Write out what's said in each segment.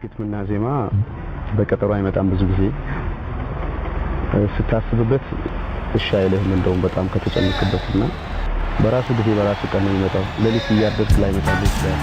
ግጥምና ዜማ በቀጠሮ አይመጣም። ብዙ ጊዜ ስታስብበት እሺ አይልህም። እንደውም በጣም ከተጨነቅበትና በራሱ ጊዜ በራሱ ቀን ነው የሚመጣው። ሌሊት እያደርክ ላይ መጣልህ ይችላል።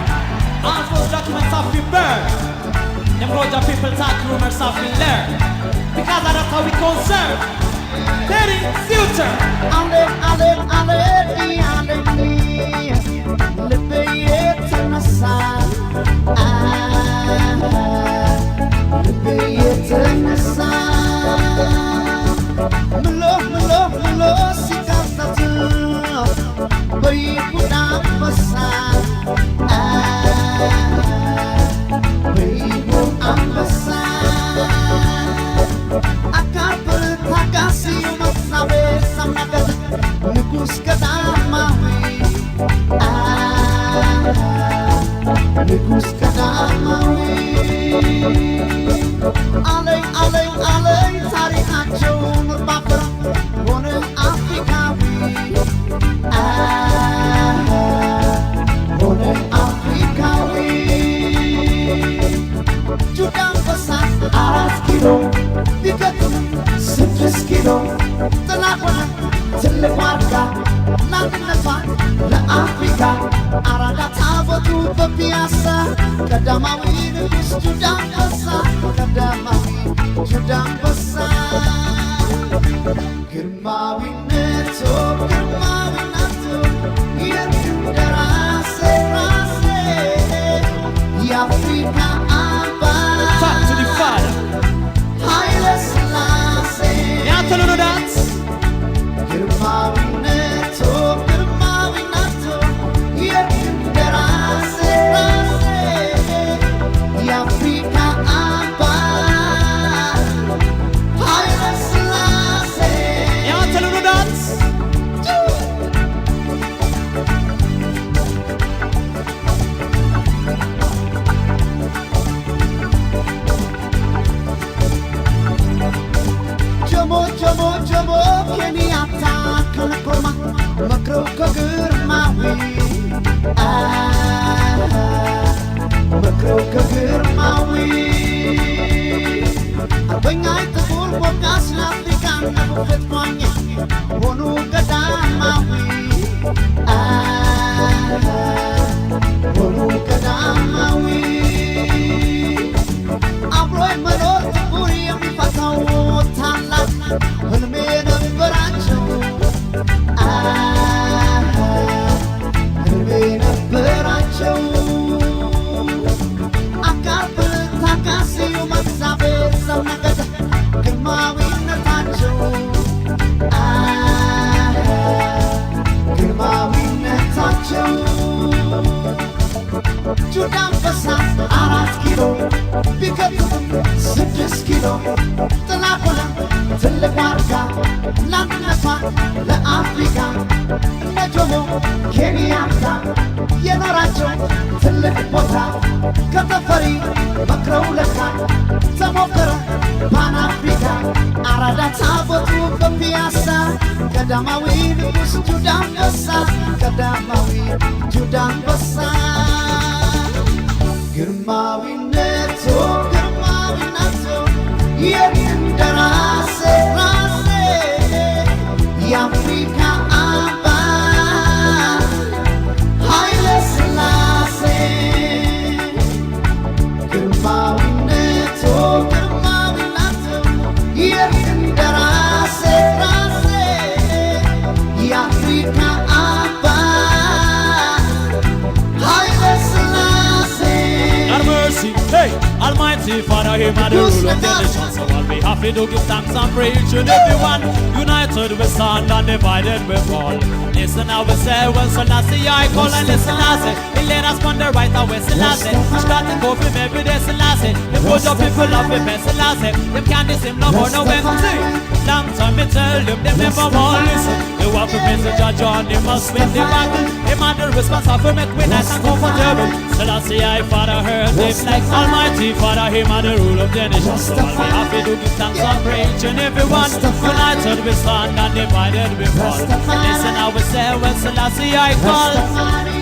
Father, hear my rule of the nation, so I'll be happy to give thanks and praise to everyone. United we stand and divided we fall. Listen how we say when Selassie I call, and listen I say he let us on the right and we Selassie. Starting go from every day Selassie. The good of people love me best Selassie. Them can't diss him no more no when see. Long time me tell them they never want listen. They want to message a John, they must win the battle. Him and the response of him make me nice and comfortable. Selassie I Father heard him like Almighty Father, him and the rule of the nation. So I'll be happy to give thanks and praise to everyone. United we stand and divided we fall. Listen how we say when Selassie I call.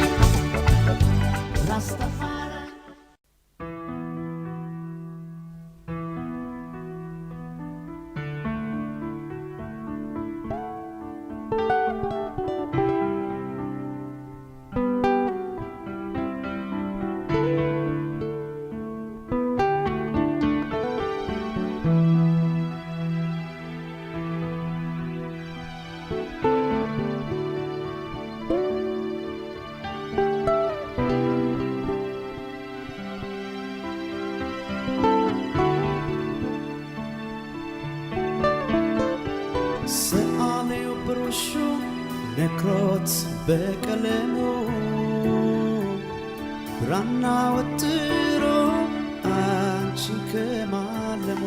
ሰአሊው ብሩሹ ነክሮት በቀለሙ ብራና ወጥሮ አንቺን ከማለሙ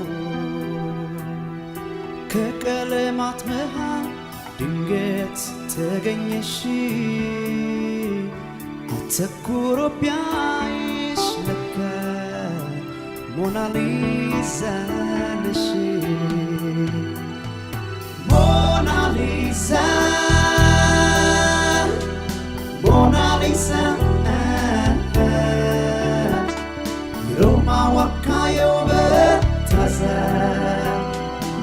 ከቀለማት መሃል ድንገት ተገኘሽ አተኩሮ ቢያይሽ ለካ ሞናሊዛ ነሽ ሞናሊዛ ሞናሊዛ ሮማ ዋካዮ በታዛ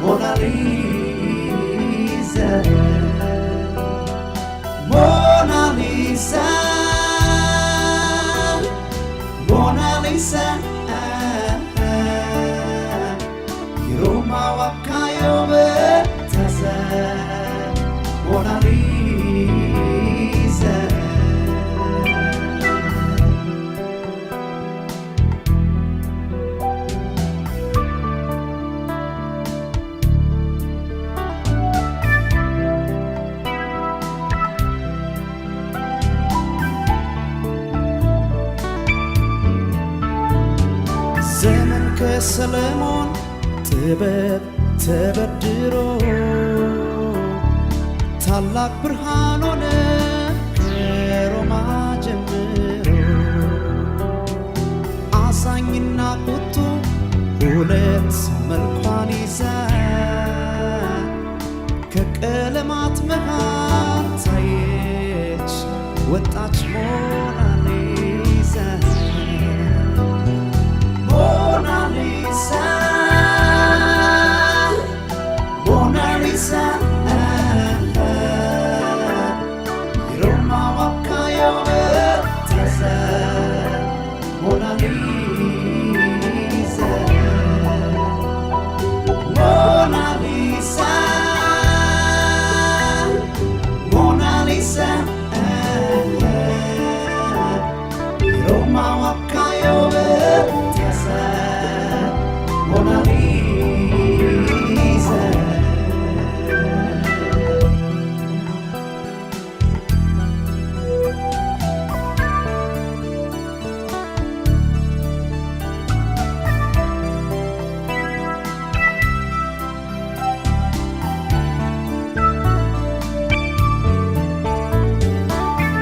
ሞናሊዛ ሞናሊዛ ሞናሊዛ ሮማ ዋካዮ በታዛ ሞናሊዛ ዘመን ከሰለሞን ጥበብ ተበድሮ ታላቅ ብርሃን ሆነ ከሮማ ጀምሮ አዛኝና ቁጡ ሁለት መልኳን ይዛ ከቀለማት መሃል ታየች ወጣች ሞናሊዛ ሞናሊዛ ሞናሊዛ Roma wakayo betaza Monaliza Monaliza Monaliza Roma wakayo betaza Monaliza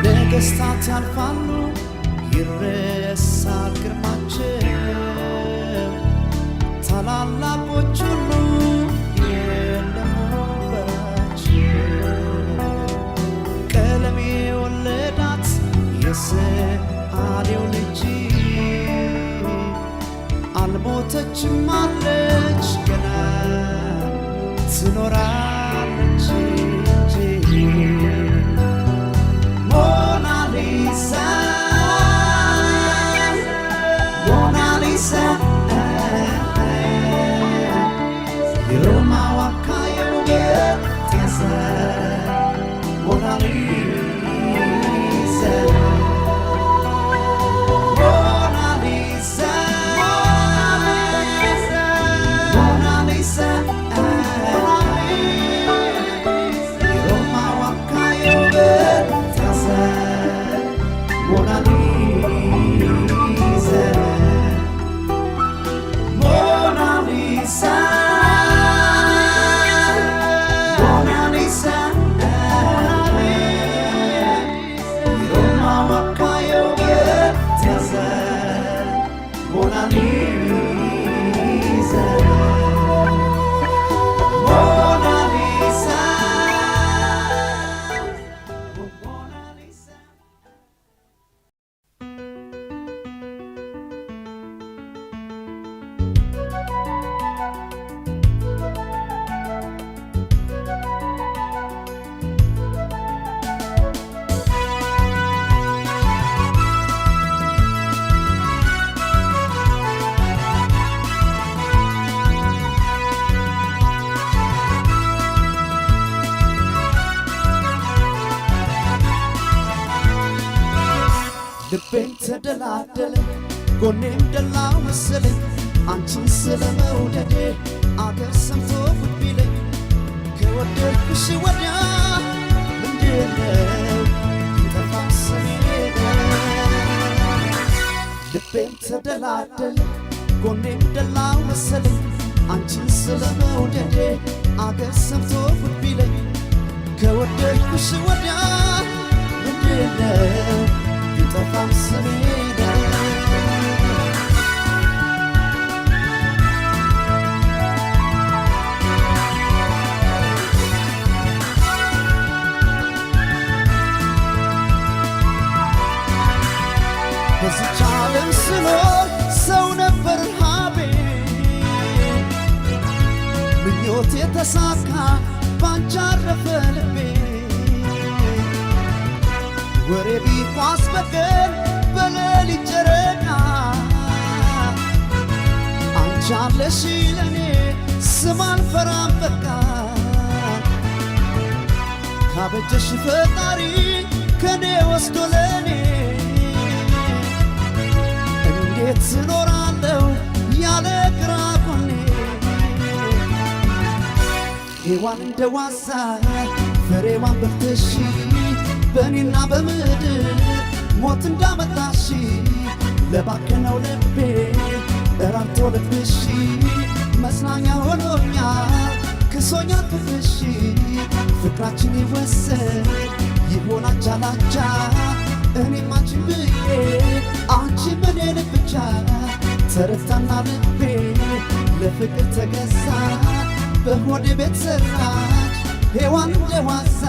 ነገስታት ያልፋሉ ይረሳል ግርማቸው ታላላቆች ሁሉ የለም ወንበራቸው ቀለም የወለዳት የሰአሊው ልጅ አልሞተችም አለች ገና ትኖራለች እንጂ Monaliza Monaliza Roma wakayo betaza Monaliza Monaliza Monaliza Roma wakayo betaza Monaliza Monaliza Monaliza Roma wakayo betaza Monaliza Monaliza Monaliza ልቤን ተደላደለ ጎኔም ደላው መሰለኝ አንቺን ስለመውደዴ አገር ሰምቶ ጉድ ቢለኝ ከወደድኩሽ ወዲያ ምንድነው ይጠፋል ስሜ ልቤም ተደላደለ ጎኔም ደላው መሰለኝ አንቺን ስለመውደዴ አገር ሰምቶ ጉድ ቢለኝ ከወደድኩሽ ወዲያ ምንድነው ይጠፋል ስሜ በዚች ዓለም ስኖር ሰው ነበር ረሃቤ ምኞቴ ተሳካ ባንቺ አረፈ ልቤ ወሬ ቢኳስ በቀን በሌሊት ጨረቃ አንቺ አለሽ ለኔ ስም አልፈራም በቃ ካበጀሽ ፈጣሪ ከኔ ወስዶ ለኔ እንዴት እኖራለሁ ያለ ግራ ጎኔ ሔዋን እንደ ዋዛ ፍሬዋን በልተሽ በእኔና በምድር ሞት እንዳመጣሽ ለባከነው ልቤ እራርቶ ልብሽ መጽናኛ ሆኖኛል ክሶኛል ፍቅርሽ ፍቅራችን ይወሰድ ይሆን አቻ ላቻ እኔም አንቺን ብዬ አንቺም እኔን ብቻ ተረታና ልቤ ለፍቅር ተገዛ በሆዴ ቤት ሰራች ሔዋን እንደ ዋዛ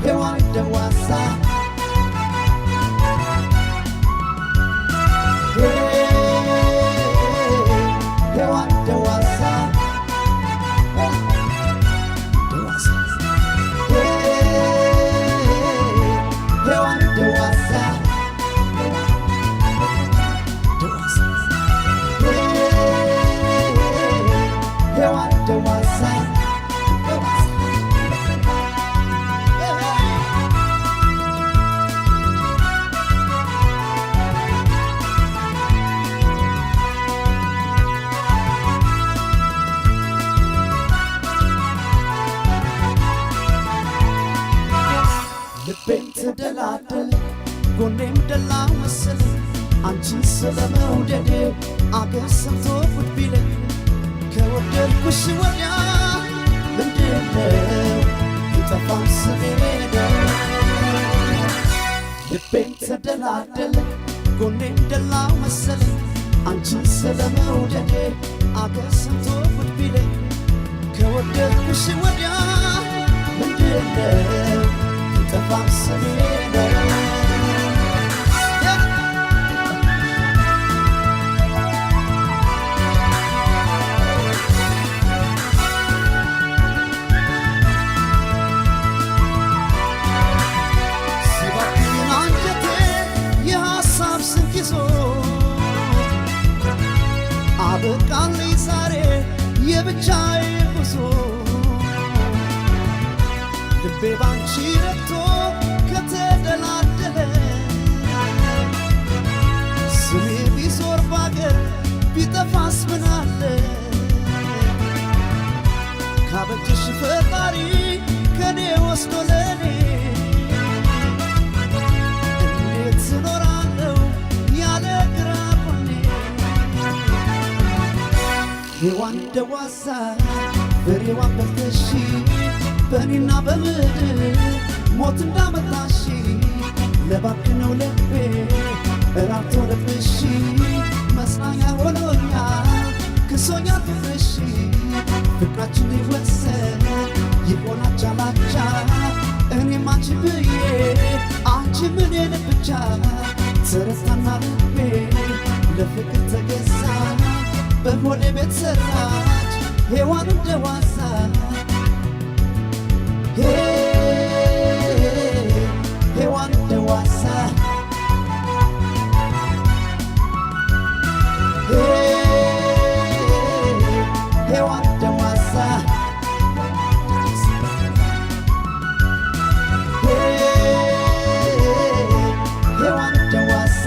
ሔዋን እንደ ዋዛ ሔዋን እንደ ዋዛ ልቤም ተደላደለ ጎኔም ደላ መሰለኝ አንቺን ስለመውደዴ አገር ሰምቶ ጉድ ቢለኝ ከወደድኩሽ ወዲያ ምንድነው ይጠፋል ስሜ ልቤም ተደላደለ ጎኔም ደላ መሰለኝ አንቺን ስለመውደዴ አገር ሰምቶ ጉድ ቢለኝ ከወደድኩሽ ወዲያ ምንድነው ይጠፋል ስሜ ሲባክን አንጀቴ የሐሳብ ስንቅ ይዞ አበቃልኝ ዛሬ የብቻዬ ጉዞ ልቤ ባንቺ ረክቶ ከተደላደለ ስሜ ቢዞር ባገር ቢጠፋስ ምናለ ካበጀሽ ፈጣሪ ከኔ ወስዶ ለኔ እንዴት እኖራለሁ ያለ ግራ ጎኔ ሔዋን እንደ ዋዛ ፍሬዋን በልተሽ በእኔና በምድር ሞት እንዳመጣሽ ለባከነው ልቤ እራርቶ ልብሽ መጽናኛ ሆኖኛል ክሶኛል ፍቅርሽ ፍቅራችን ይወሰድ ይሆን አቻ ላቻ እኔም አንቺን ብዬ አንቺም እኔን ብቻ ተረታና ልቤ ለፍቅር ተገዛ በሆዴ ቤት ሰራች ሔዋን እንደ ዋዛ ሔዋን እንደ ዋዛ ሔዋን እንደ ዋዛ ሔዋን እንደ ዋዛ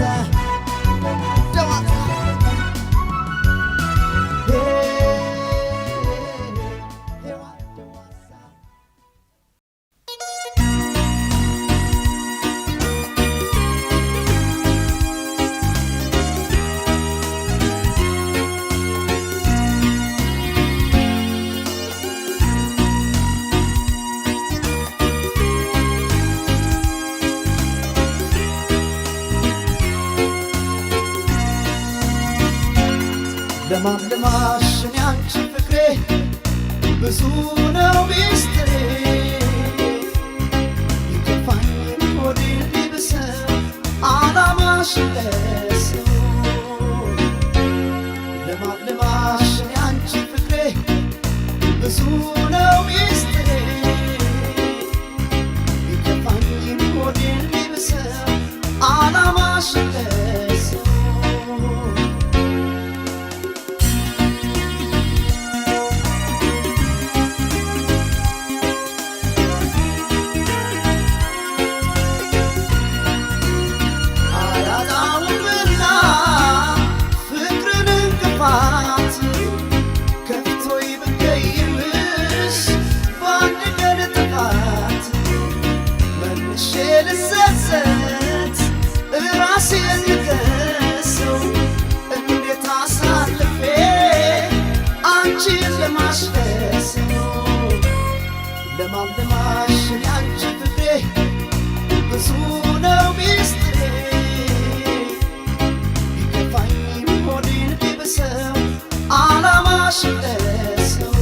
ለማልማሽን ያንቺ ፍቅሬ ብዙ ነው ሚስጥሬ ይከፋኝ ሆዴ ቢብሰው አላማሽ ለሰው ለማልማሽን ያንቺ ፍቅሬ ብዙ ነው ሚስጥሬ ይከፋኝ ሆዴ ቢብሰው አላማሽ ለሰው ለማልማሽን ያንቺ ፍቅሬ ብዙ ነው ሚስጥሬ ቢከፋኝ ሆዴን ቢብሰው አላማሽ ለሰው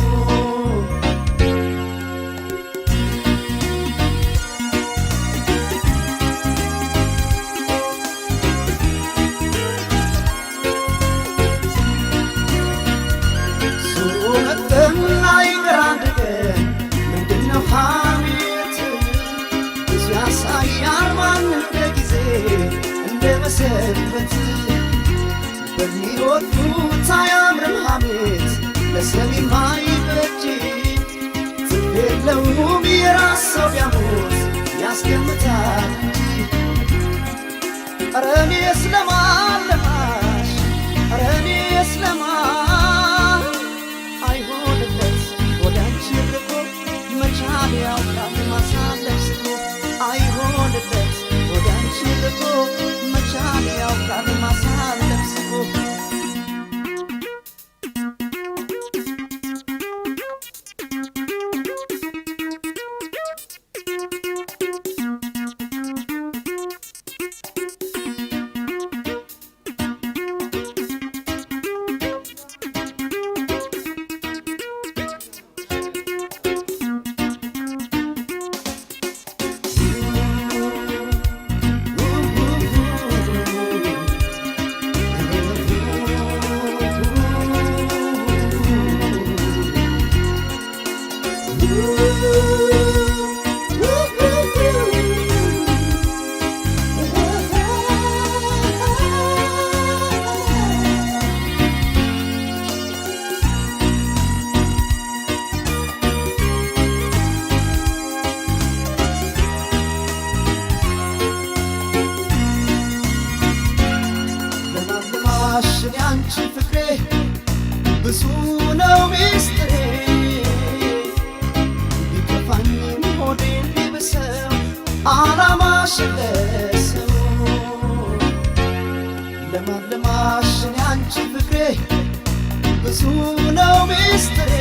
ዙሮ መጥተና ይገራንድገን ምንድነው ሐሜት ብዙ ያሳያል ማን እንደ ጊዜ እንደ መሰንበት በሚወዱት አያምርም ሐሜት ለሰሚም አይበጅ ትርፍ የለውም የራስ ሰው ቢያሞት ያስገምታል ኧረ እኔስ ለማልማሽ ኧረ እኔስ ለማን አይሆንለት ወደ አንቺ ርቆ መቻል ያውቃል ማሳለፍ ስቶ አይሆንለት ወደ አንቺ ርቆ መቻል ያውቃል ማሳለፍ ስቶ ለማልማሽን ያንቺ ፍቅሬ ብዙ ነው ሚስጥሬ ቢከፋኝም ሆዴን ቢብሰው አላማሽ ለሰው ለማልማሽን ያንቺ ፍቅሬ ብዙ ነው ሚስጥሬ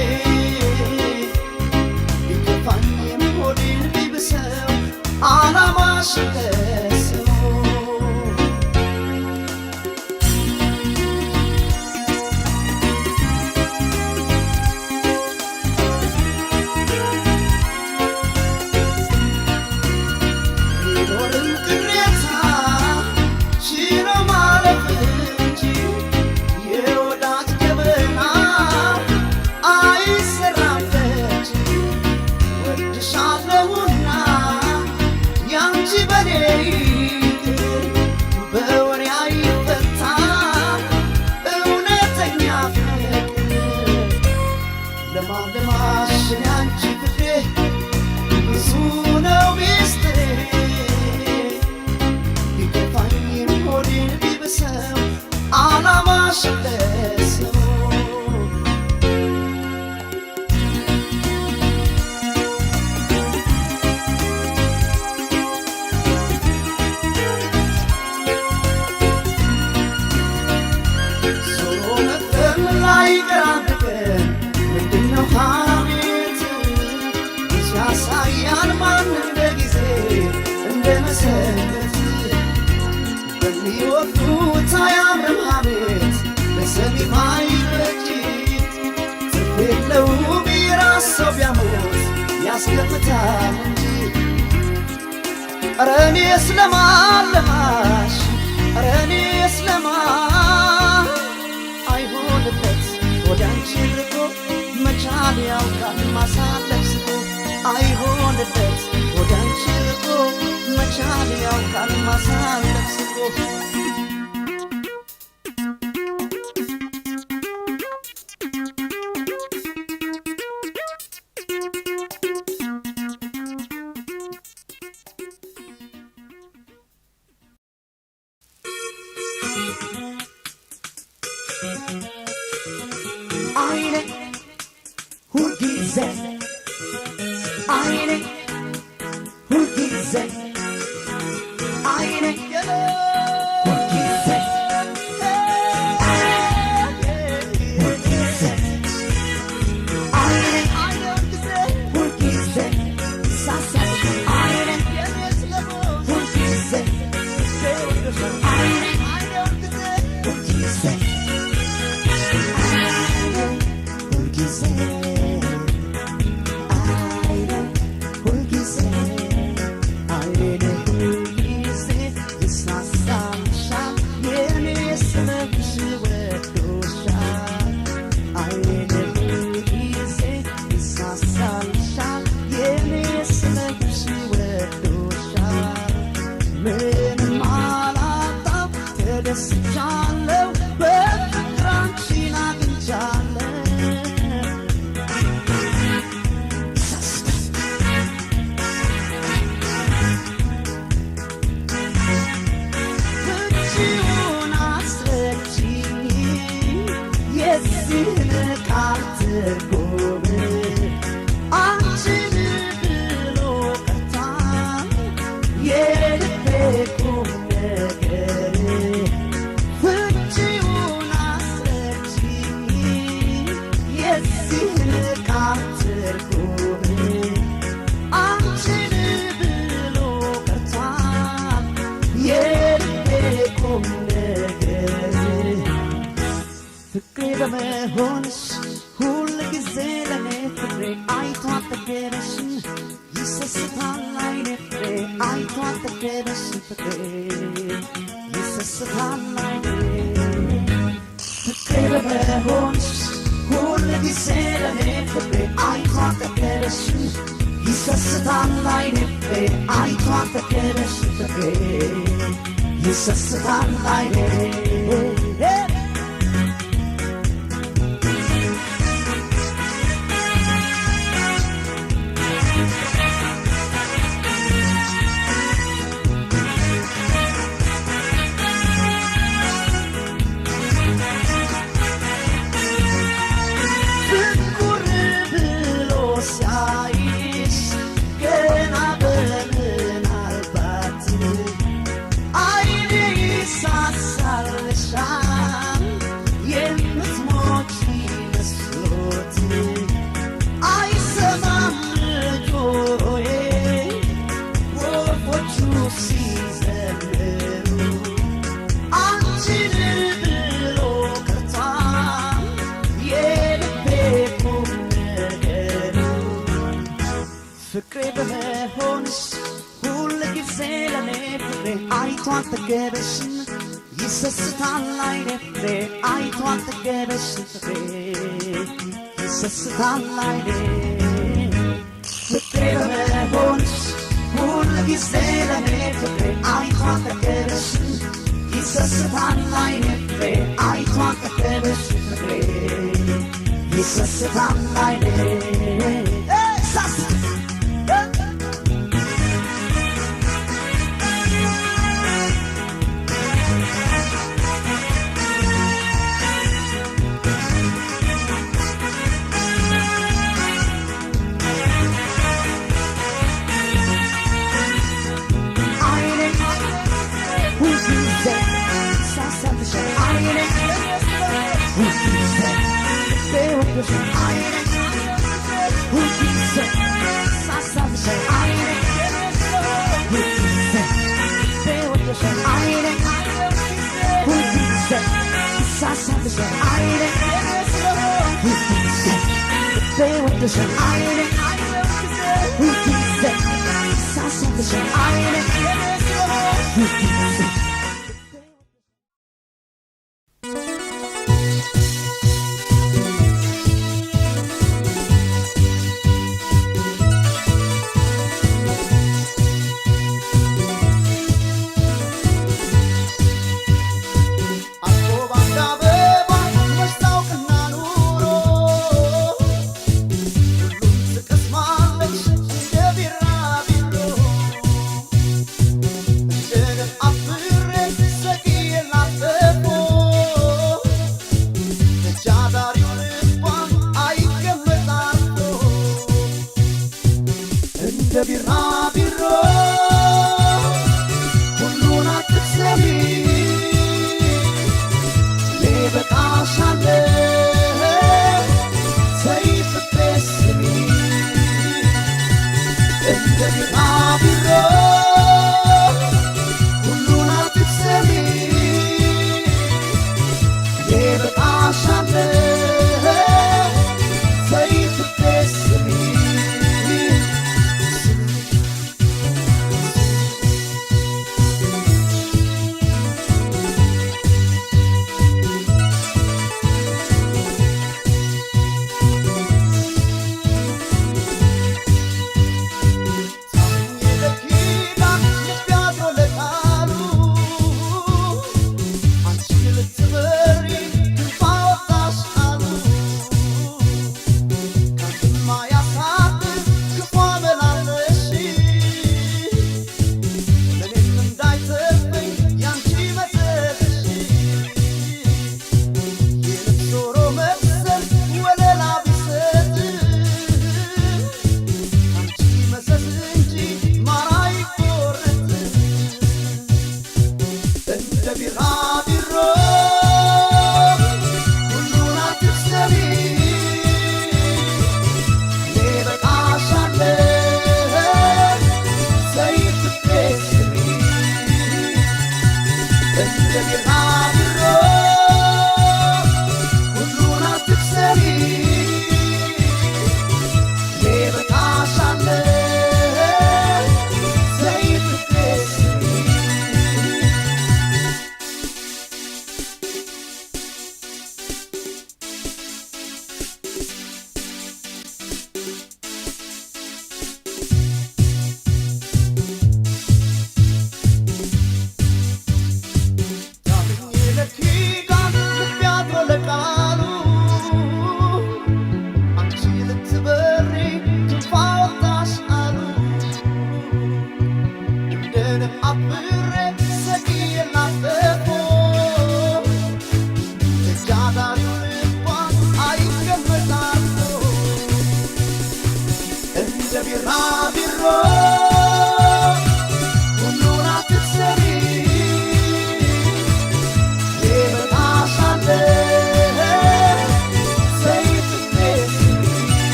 ቢከፋኝም ሆዴን ቢብሰው አላማሽ ለሰው ለማልማሽን ያንቺ ፍቅሬ ብዙ ነው ሚስጥሬ ቢከፋኝም ሆዴን ቢብሰው አላማሽ ለሰው ዞሮ መጥተን ላይ ገራንድገን ምንድነው ሐሜት ብዙ ያሳያል ማን እንደ ጊዜ እንደ መሰንበት በሚወዱት አያምርም ሐሜት ለሰሚም አይበጅ የለውም የራስ ሰው ቢያሞት ያስገምታል እንጂ ኧረ እኔስ ለማለማሽ ኧረ እኔስ ለማን አይሆንለት ወደ አንቺ ርቆ መቻል ያውቃል ማሳለፍ ስቆ አይሆንለት ወደ አንቺ ርቆ መቻል ያውቃል ማሳለፍ ስቆ Aynen Hugize Aynen Hugize Aynen Hugize Hugize Aynen Hugize Sasa Aynen Hugize Aynen Hugize ሳሳብሽን አይኔ ሁልጊዜ ሳሳብሽን አይኔ ሁልጊዜ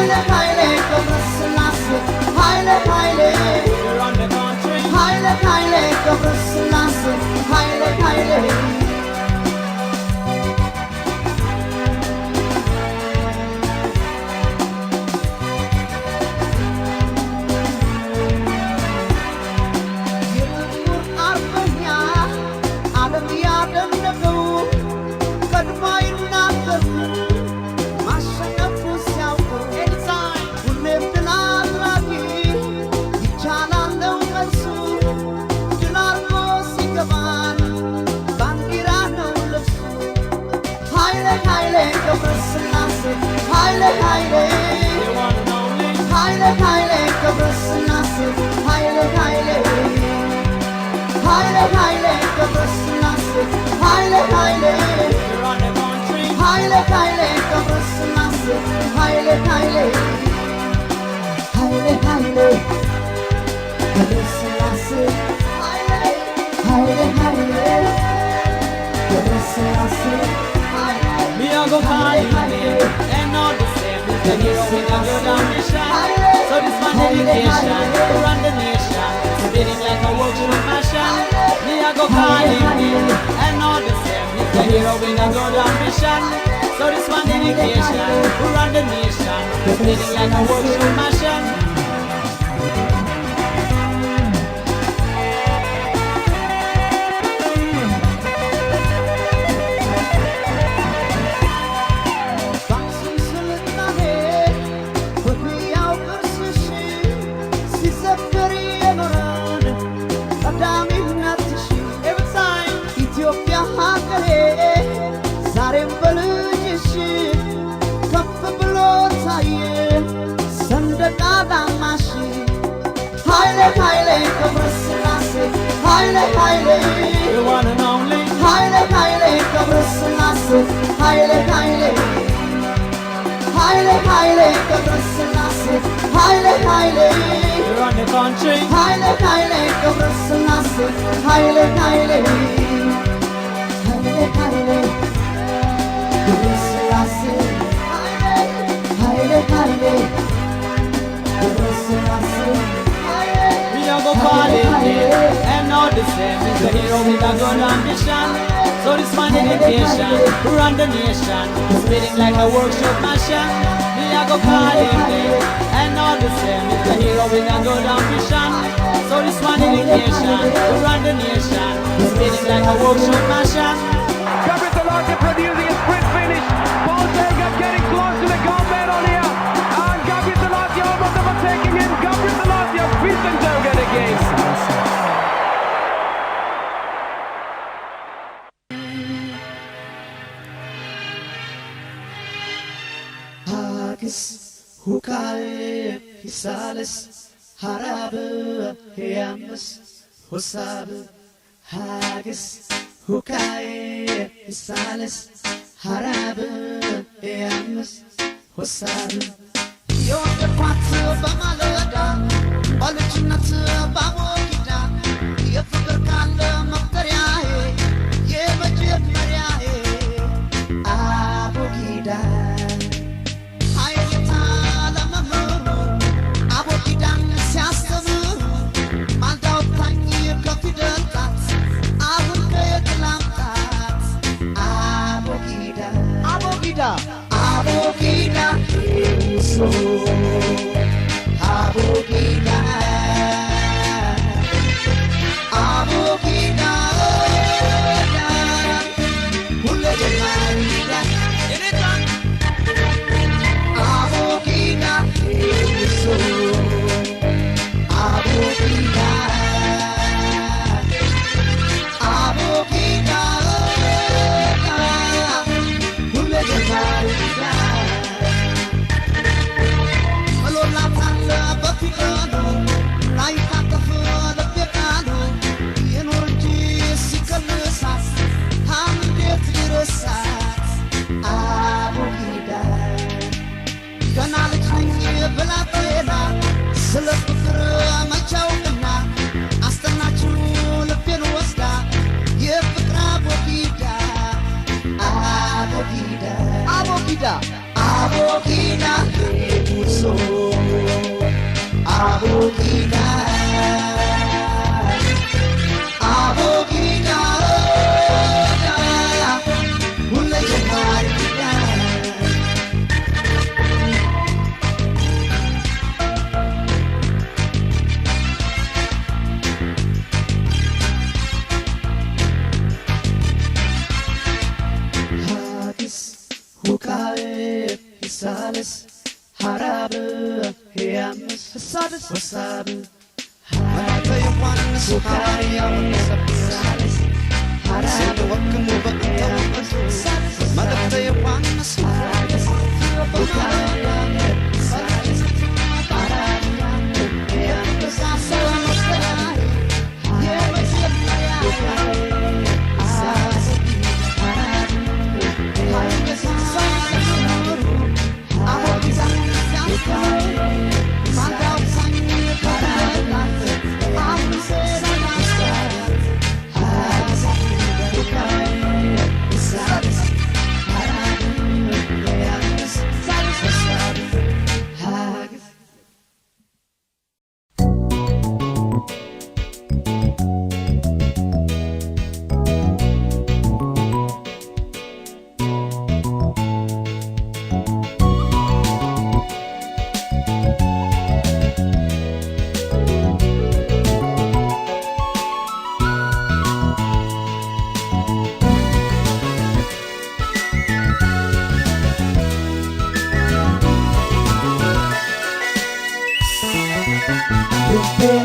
Haile Haile Gabrasselassie Haile Haile We run the country. Haile Haile Gabrasselassie Haile Haile Haile Haile The one and only. Haile Haile Gabrasselassie Haile Haile Haile Haile Gabrasselassie Haile Haile We run the country. Haile Haile Gabrasselassie Haile Haile Haile Haile Gabrasselassie Haile Haile Gabrasselassie Me a go call him name. And all the same. The hero with a good ambition. So this my dedication. To run the nation. Spinning like a workshop machine. Me a go call him name. And all the same. The hero with a good ambition. So this my dedication. To run the nation. Spinning like a workshop machine. Haile Haile Gabrasselassie Haile Haile The one and only. Haile Haile Gabrasselassie Haile Haile Haile Haile Gabrasselassie Haile Haile We run the country. Haile Haile Gabrasselassie Haile Haile Haile Haile Gabrasselassie Haile Haile Gabrasselassie We a go call him name. And all the same. He's the hero with a good ambition. So this my dedication. To run the nation. Spinning like a workshop machine. Me a go call him name. And all the same. He's the hero with a good ambition. So this my dedication. To run the nation. Spinning like a workshop machine. Gabriel Delarte producing a sprint finish. Paul Tergat getting close to the gold medal here. And Gabriel Delarte almost overtaking him. Gabriel Delarte has beaten Tergat again. Hagis Hukai Hisalis Harab Yamas Husab Hagis Hukai Hisalis Harab Yamas Husab Yon the Quatu Bamalada Baluchinat Bamokita Yafakanda Makariae Yemajim Mariae Abokida Abogida, so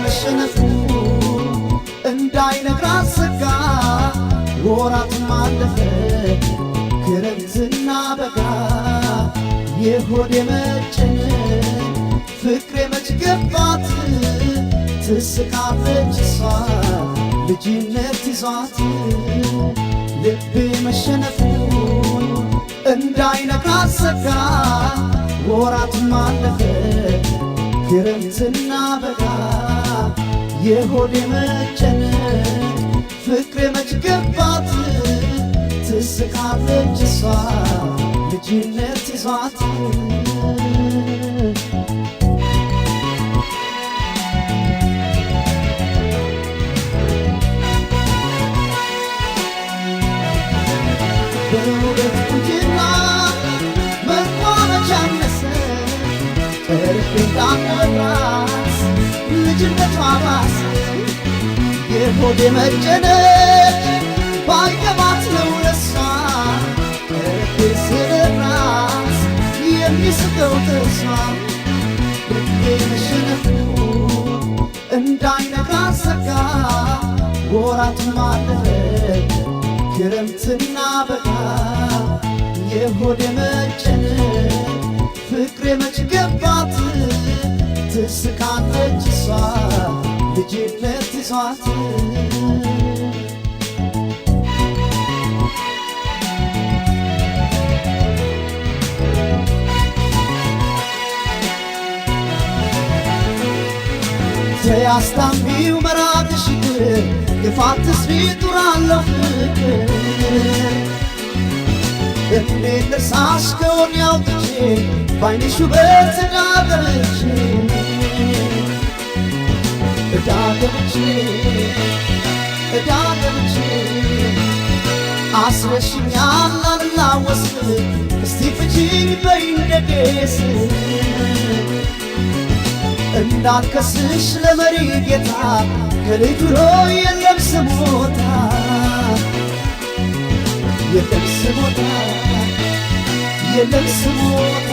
መሸነፉ እንዳይነግራት ሰጋ ወራት ማለፈ ክረምትና በጋ የሆዴ መጨነቅ ፍቅሬ መች ገባት ትስቃለች እሷ ልጅነት ይዟት ልቤ መሸነፉ እንዳይነግራት ሰጋ ወራት ማለፈ ክረምትና በጋ የሆዴ መጨነቅ ፍቅሬ መች ገባት ትስቃለች እሷ ልጅነት ይዟት በውበት ቁንጅና መልኳ መች አነሰ ቀርቤ እንዳትወራስ ልጅነቷ ባሰ የሆዴ መጨነቅ ባይገባት ነው ለሷ ቀርቤ ስራስ የሚስቀው ጥርሷ ልቤ መሸነፉ እንዳይነግራት ሰጋ ወራት ማለፈ ክረምትና በጋ የሆዴ መጨነቅ ፍቅሬ መች ገባት ትስቃለች እሷ ልጅነት ይዟት ተያስታምቢው መራቅሽ ግፋትስ ፊቱራለሁ ፍቅር እንዴት ልርሳሽ ከሆን ያውጥቼ ባይንሽ ውበት እዳገብቼ አስረሽኛል አልላወስ እስቲ ፍቺኝ በይ እንደጌስ እንዳልከስሽ ለመሪ ጌታ ከልጅ ብሎ የለም ስሞታ የለም ስሞታ የለም ስሞታ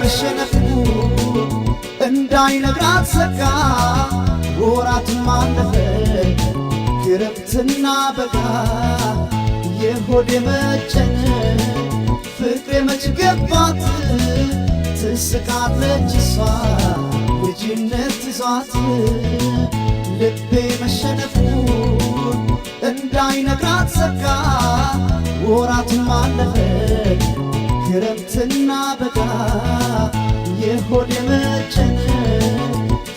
መሸነፉ እንዳይነግራት ሰጋ ወራት ማለፈ ክረምትና በጋ የሆዴ መጨነቅ ፍቅሬ መች ገባት ትስቃለች እሷ ልጅነት ይዟት ልቤ መሸነፉ እንዳይነግራት ሰጋ ወራት ማለፈ ክረምትና በጋ የሆድ የመጨነቅ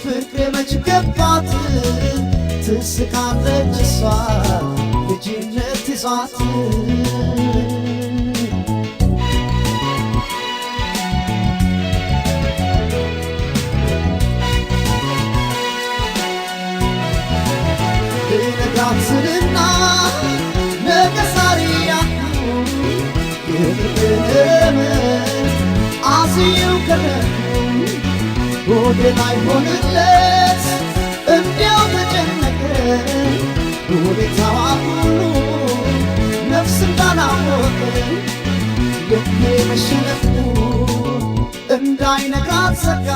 ፍቅሬ መች ገባት ትስቃለች እሷ ልጅነት ይዟት ልነጋትንና ነገ ዛሬ ያልኩ የፍቅርን አዝየው ከረኩ ሆዴ ላይ ሆንለት እንዲያው ተጨነቀ ሁኔታዋ ሁሉ ነፍስ እንዳላወቀ ልቤ መሸነፉ እንዳይነጋት ዘጋ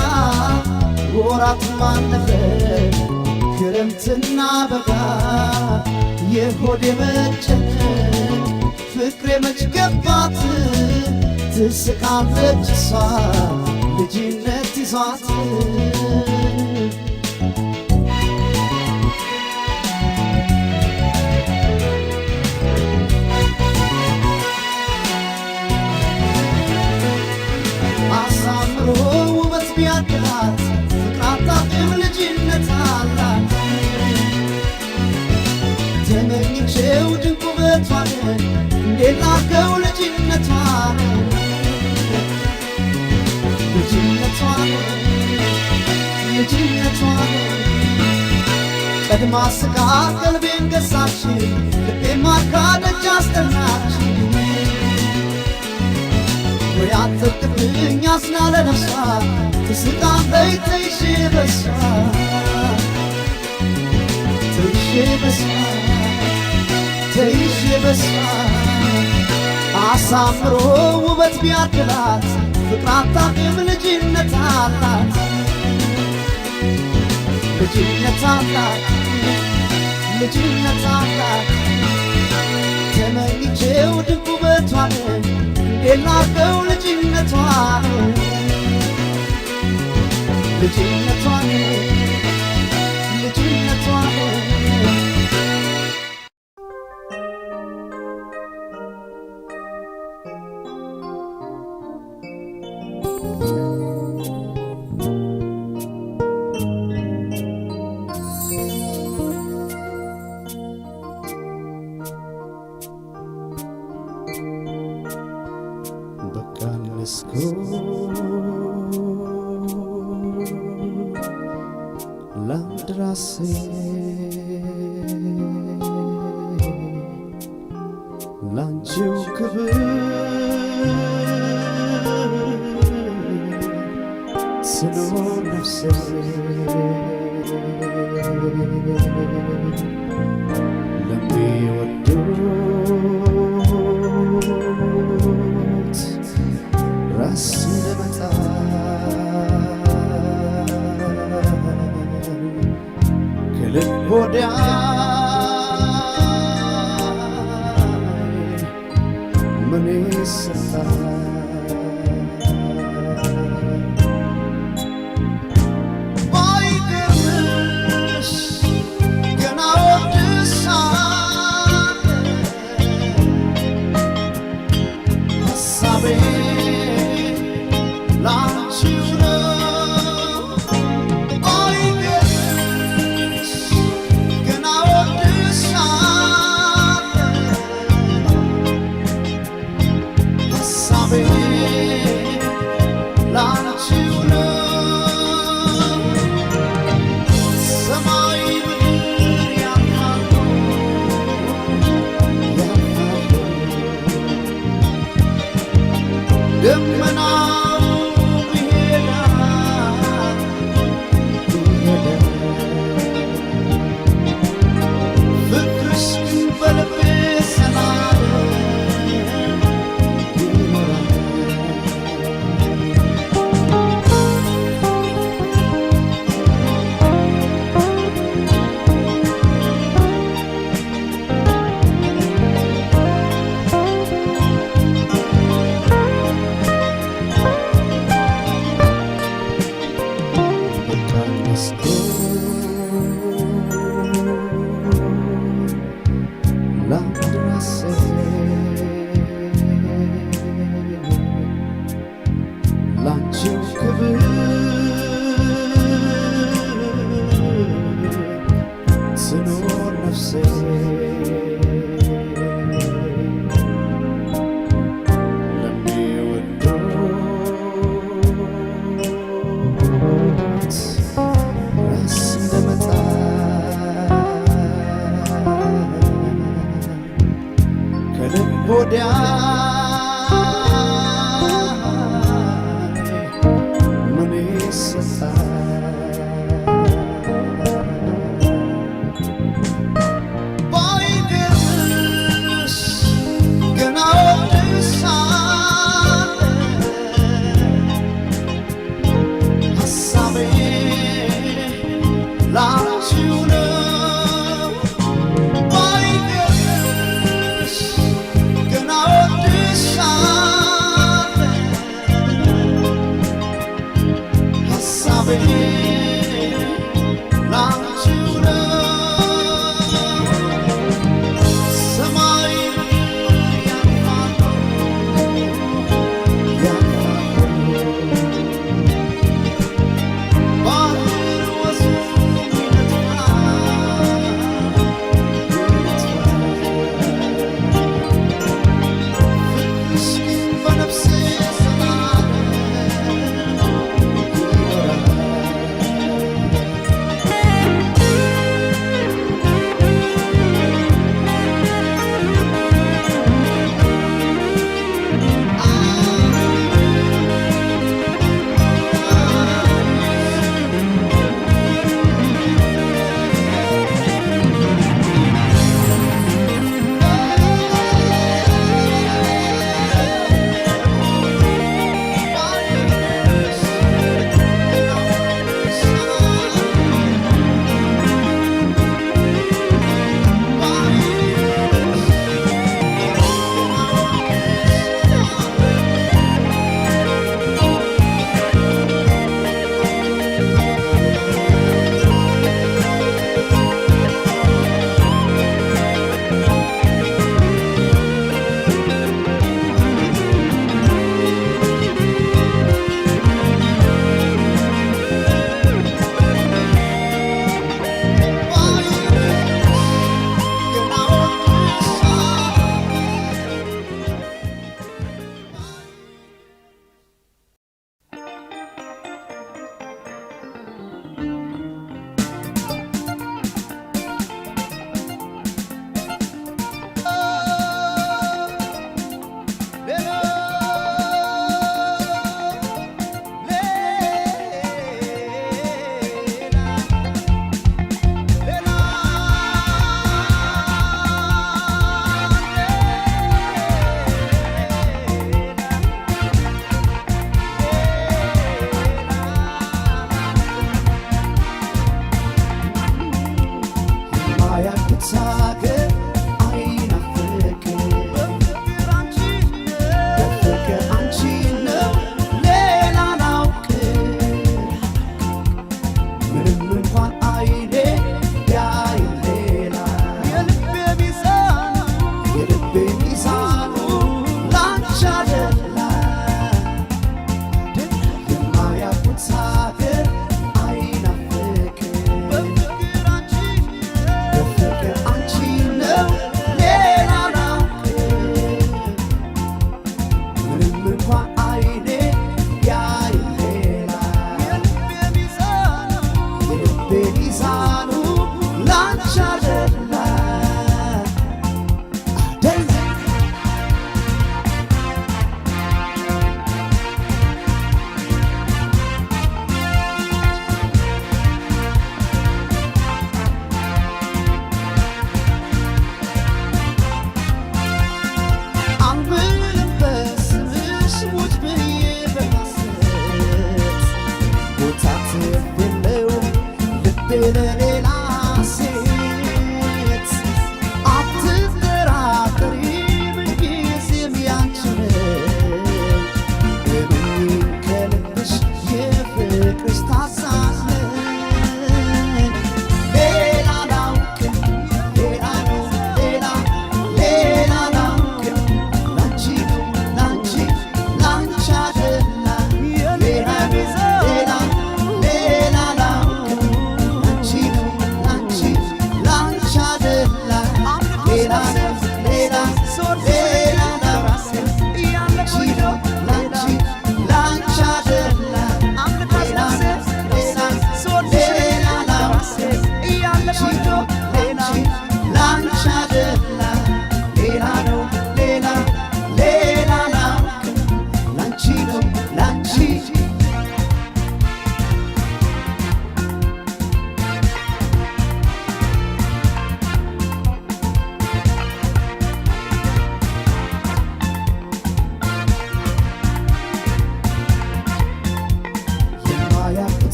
ወራቱም አለፈ ክረምትና በጋ የሆዴ መጨነቅ ፍቅሬ መች ገባት ትስቃለች እሷ ልጅነት ይዟት አሳምሮ ውበት ቢያድላት ፍቅር አታውቅም ልጅነት አላት ተመኝቼው ድንቅ ውበቷን እንዴት ላድርገው ልጅነቷን ልጅነቷን ቀድማ ስቃ ቀልቤን ገዛች ልቤን ማርካ ደጅ አስጠናች ወይ አትቅብኝ አዝና ለነፍሷ ትስቃለች ተይዤ በሷ ተይዤ በሷ አሳምሮ ውበት ቢያድላት ፍቅር አታውቅም ልጅነት አላት ልጅነት አላት ልጅነት አላት ተመኝቼው ድንቅ ውበቷን እንዴት ላድርገው ልጅነቷን ልጅነቷን ልጅነቷን ላንድራሴ ላንቺው ክብር ስኖር ነፍሴ ለሚወዱት ራስ ለመጣል ከልብ ወዲያ ምን ይሰጣል ባይገርምሽ ገና ወድሻለሁ ሀሳቤ ላንቺው ነው ባይገርምሽ ገና ወድሻለሁ ሀሳቤ ላንቺው ነው ሰማይ ምድር ያልፋሉ ያልፋሉ